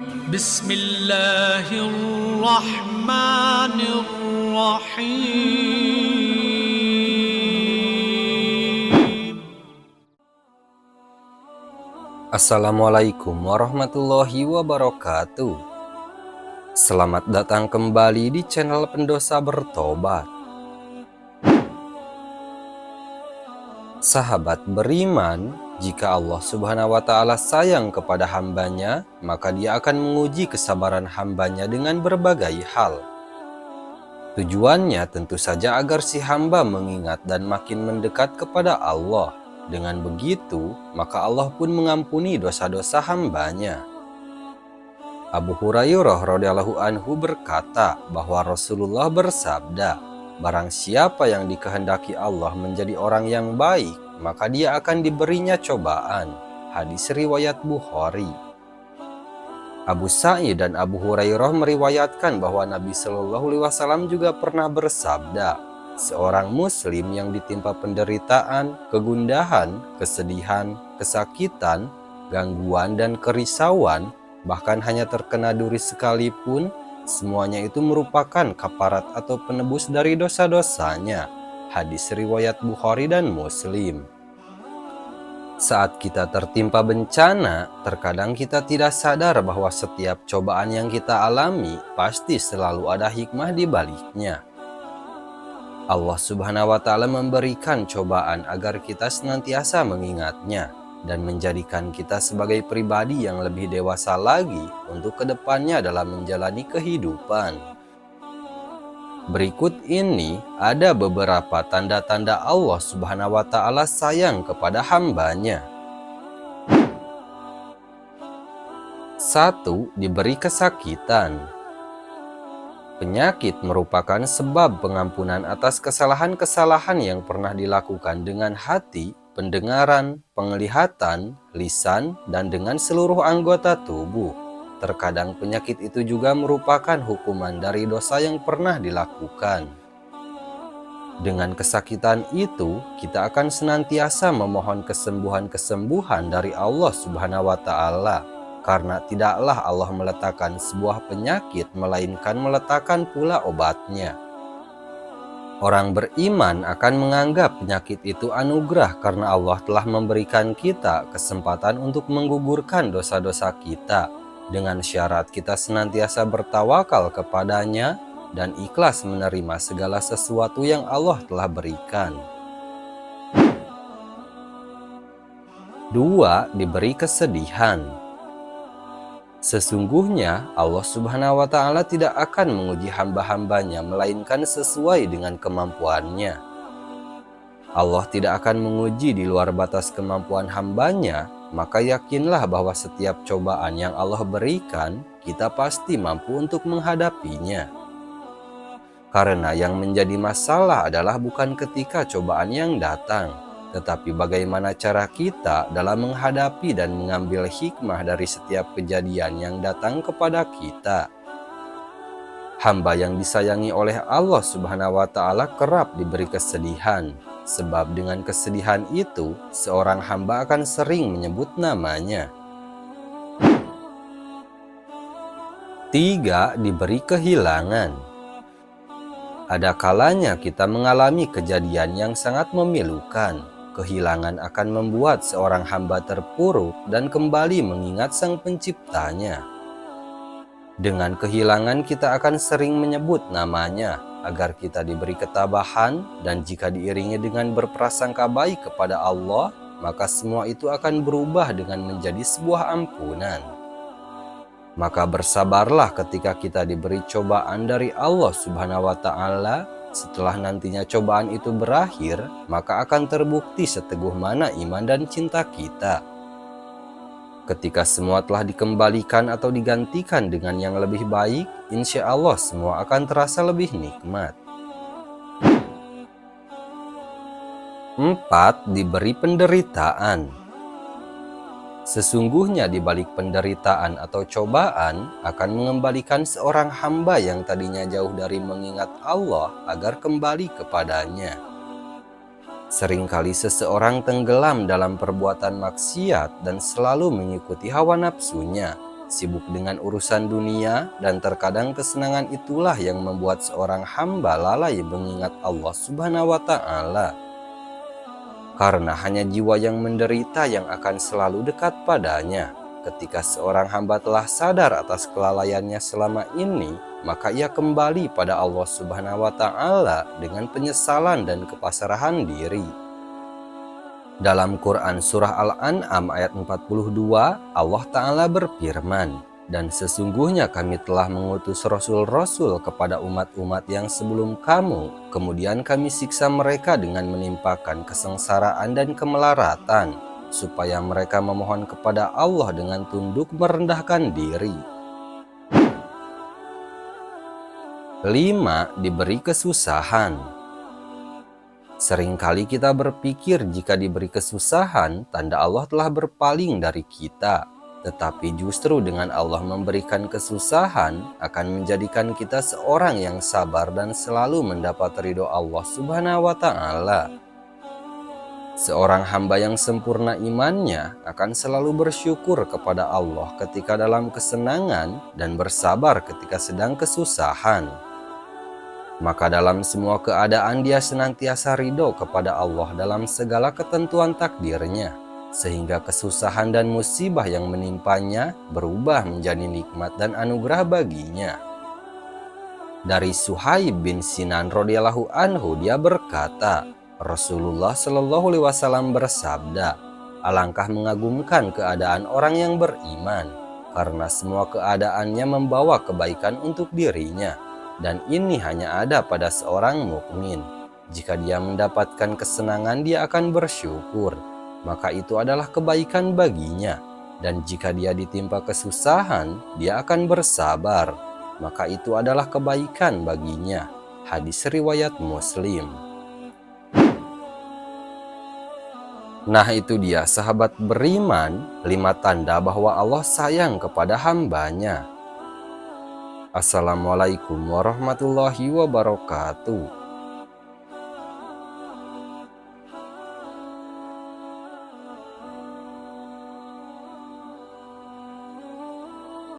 Bismillahirrahmanirrahim. Assalamualaikum warahmatullahi wabarakatuh. Selamat datang kembali di channel Pendosa Bertobat. Sahabat beriman, jika Allah Subhanahu wa Ta'ala sayang kepada hambanya, maka Dia akan menguji kesabaran hambanya dengan berbagai hal. Tujuannya tentu saja agar si hamba mengingat dan makin mendekat kepada Allah. Dengan begitu, maka Allah pun mengampuni dosa-dosa hambanya. Abu Hurairah radhiyallahu anhu berkata bahwa Rasulullah bersabda, barang siapa yang dikehendaki Allah menjadi orang yang baik, maka dia akan diberinya cobaan. Hadis riwayat Bukhari. Abu Sa'id dan Abu Hurairah meriwayatkan bahwa Nabi Shallallahu Alaihi Wasallam juga pernah bersabda, seorang muslim yang ditimpa penderitaan, kegundahan, kesedihan, kesakitan, gangguan dan kerisauan, bahkan hanya terkena duri sekalipun, semuanya itu merupakan kafarat atau penebus dari dosa-dosanya. Hadis riwayat Bukhari dan Muslim. Saat kita tertimpa bencana, terkadang kita tidak sadar bahwa setiap cobaan yang kita alami pasti selalu ada hikmah di baliknya. Allah Subhanahu wa Ta'ala memberikan cobaan agar kita senantiasa mengingatnya dan menjadikan kita sebagai pribadi yang lebih dewasa lagi untuk kedepannya dalam menjalani kehidupan. Berikut ini ada beberapa tanda-tanda Allah Subhanahu wa Ta'ala sayang kepada hambanya. 1. Diberi kesakitan. Penyakit merupakan sebab pengampunan atas kesalahan-kesalahan yang pernah dilakukan dengan hati, pendengaran, penglihatan, lisan, dan dengan seluruh anggota tubuh. Terkadang penyakit itu juga merupakan hukuman dari dosa yang pernah dilakukan. Dengan kesakitan itu, kita akan senantiasa memohon kesembuhan-kesembuhan dari Allah Subhanahu wa Ta'ala. Karena tidaklah Allah meletakkan sebuah penyakit, melainkan meletakkan pula obatnya. Orang beriman akan menganggap penyakit itu anugerah karena Allah telah memberikan kita kesempatan untuk menggugurkan dosa-dosa kita, dengan syarat kita senantiasa bertawakal kepadanya dan ikhlas menerima segala sesuatu yang Allah telah berikan. 2. Diberi kesedihan. Sesungguhnya Allah Subhanahu wa Ta'ala tidak akan menguji hamba-hambanya melainkan sesuai dengan kemampuannya. Allah tidak akan menguji di luar batas kemampuan hambanya, maka yakinlah bahwa setiap cobaan yang Allah berikan, kita pasti mampu untuk menghadapinya. Karena yang menjadi masalah adalah bukan ketika cobaan yang datang, tetapi bagaimana cara kita dalam menghadapi dan mengambil hikmah dari setiap kejadian yang datang kepada kita. Hamba yang disayangi oleh Allah Subhanahu wa Ta'ala kerap diberi kesedihan, sebab dengan kesedihan itu seorang hamba akan sering menyebut namanya. 3. Diberi kehilangan. Ada kalanya kita mengalami kejadian yang sangat memilukan. Kehilangan akan membuat seorang hamba terpuruk dan kembali mengingat Sang Penciptanya. Dengan kehilangan kita akan sering menyebut namanya agar kita diberi ketabahan, dan jika diiringi dengan berprasangka baik kepada Allah, maka semua itu akan berubah dengan menjadi sebuah ampunan. Maka bersabarlah ketika kita diberi cobaan dari Allah Subhanahu wa Ta'ala. Setelah nantinya cobaan itu berakhir, maka akan terbukti seteguh mana iman dan cinta kita. Ketika semua telah dikembalikan atau digantikan dengan yang lebih baik, insya Allah semua akan terasa lebih nikmat. 4. Diberi penderitaan. Sesungguhnya di balik penderitaan atau cobaan akan mengembalikan seorang hamba yang tadinya jauh dari mengingat Allah agar kembali kepadanya. Seringkali seseorang tenggelam dalam perbuatan maksiat dan selalu mengikuti hawa nafsunya, sibuk dengan urusan dunia, dan terkadang kesenangan itulah yang membuat seorang hamba lalai mengingat Allah Subhanahu wa Ta'ala. Karena hanya jiwa yang menderita yang akan selalu dekat padanya. Ketika seorang hamba telah sadar atas kelalaiannya selama ini, maka ia kembali pada Allah Subhanahu wa Ta'ala dengan penyesalan dan kepasrahan diri. Dalam Quran Surah Al-An'am ayat 42, Allah Ta'ala berfirman, "Dan sesungguhnya kami telah mengutus Rasul-Rasul kepada umat-umat yang sebelum kamu, kemudian kami siksa mereka dengan menimpakan kesengsaraan dan kemelaratan, supaya mereka memohon kepada Allah dengan tunduk merendahkan diri." 5. Diberi kesusahan. Seringkali kita berpikir jika diberi kesusahan, tanda Allah telah berpaling dari kita. Tetapi justru dengan Allah memberikan kesusahan akan menjadikan kita seorang yang sabar dan selalu mendapat ridho Allah Subhanahu wa Ta'ala. Seorang hamba yang sempurna imannya akan selalu bersyukur kepada Allah ketika dalam kesenangan dan bersabar ketika sedang kesusahan. Maka dalam semua keadaan dia senantiasa ridho kepada Allah dalam segala ketentuan takdirnya, sehingga kesusahan dan musibah yang menimpanya berubah menjadi nikmat dan anugerah baginya. Dari Suhaib bin Sinan radhiyallahu anhu, dia berkata, Rasulullah Shallallahu alaihi wasallam bersabda, "Alangkah mengagumkan keadaan orang yang beriman, karena semua keadaannya membawa kebaikan untuk dirinya. Dan ini hanya ada pada seorang mukmin. Jika dia mendapatkan kesenangan, dia akan bersyukur, maka itu adalah kebaikan baginya. Dan jika dia ditimpa kesusahan, dia akan bersabar, maka itu adalah kebaikan baginya." Hadis riwayat Muslim. Nah, itu dia sahabat beriman, 5 tanda bahwa Allah sayang kepada hambanya. Assalamualaikum warahmatullahi wabarakatuh.